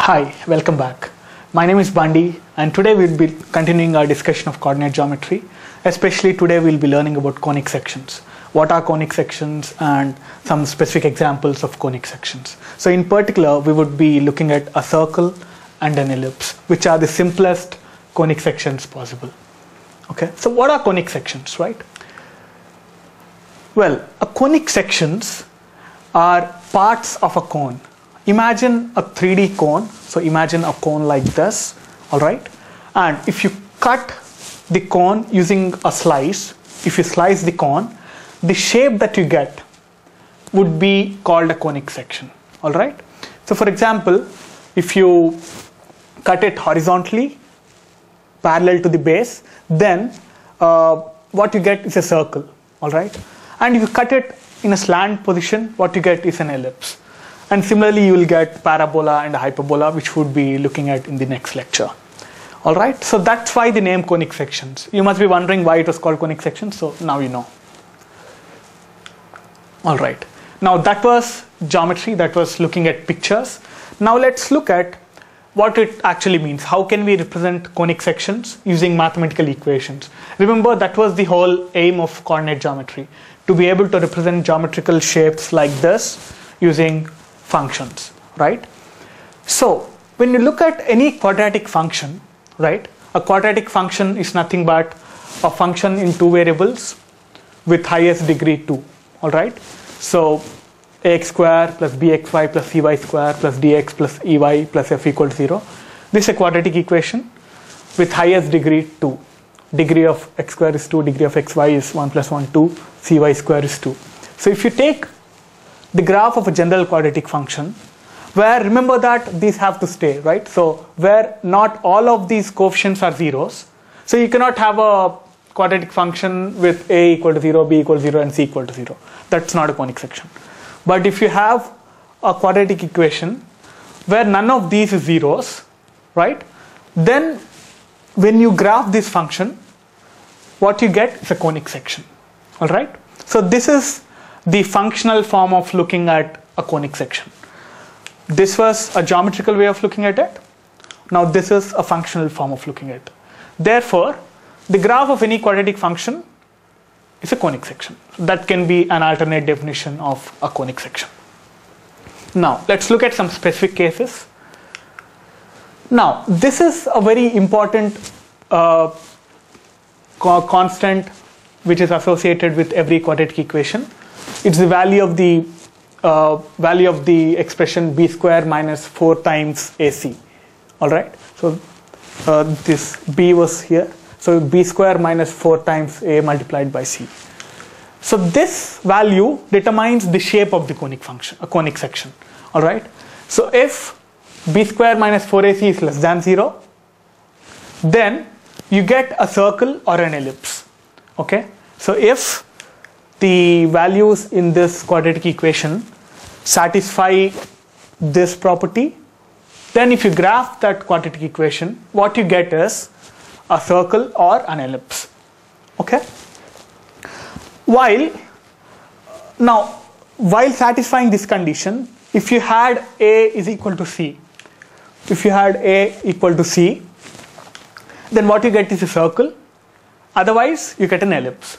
Hi, welcome back. My name is Bandi and today we'll be continuing our discussion of coordinate geometry. Especially today we'll be learning about conic sections. What are conic sections and some specific examples of conic sections. So in particular we would be looking at a circle and an ellipse, which are the simplest conic sections possible. Okay, so what are conic sections, right? Well, a conic sections are parts of a cone. Imagine a 3D cone. So imagine a cone like this, all right? And if you cut the cone using a slice, if you slice the cone, the shape that you get would be called a conic section, all right? So for example, if you cut it horizontally, parallel to the base, then what you get is a circle, all right? And if you cut it in a slant position, what you get is an ellipse. And similarly, you will get parabola and hyperbola, which we'll be looking at in the next lecture. All right, so that's why the name conic sections. You must be wondering why it was called conic sections, so now you know. All right, now that was geometry, that was looking at pictures. Now let's look at what it actually means. How can we represent conic sections using mathematical equations? Remember, that was the whole aim of coordinate geometry, to be able to represent geometrical shapes like this using functions, right? So when you look at any quadratic function, right, a quadratic function is nothing but a function in two variables with highest degree 2, all right? So ax square plus bxy plus cy square plus dx plus ey plus f equal to 0. This is a quadratic equation with highest degree 2. Degree of x square is 2, degree of xy is 1 plus 1, 2, cy square is 2. So if you take the graph of a general quadratic function, where remember that these have to stay, right? So where not all of these coefficients are zeros, so you cannot have a quadratic function with a equal to 0, b equal to 0 and c equal to 0. That's not a conic section. But if you have a quadratic equation where none of these is zeros, right, then when you graph this function, what you get is a conic section, all right? So this is the functional form of looking at a conic section. This was a geometrical way of looking at it. Now this is a functional form of looking at it. Therefore, the graph of any quadratic function is a conic section. That can be an alternate definition of a conic section. Now let's look at some specific cases. Now this is a very important constant which is associated with every quadratic equation. It's the value of the expression b square minus 4 times ac, all right? So this b was here, so b square minus 4 times a multiplied by c. So this value determines the shape of the conic function, a conic section, all right? So if b square minus 4ac is less than 0, then you get a circle or an ellipse, okay? So if the values in this quadratic equation satisfy this property, then if you graph that quadratic equation, what you get is a circle or an ellipse, okay? While satisfying this condition, if you had a is equal to c, then what you get is a circle, otherwise you get an ellipse.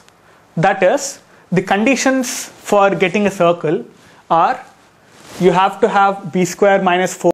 That is, the conditions for getting a circle are you have to have b square minus 4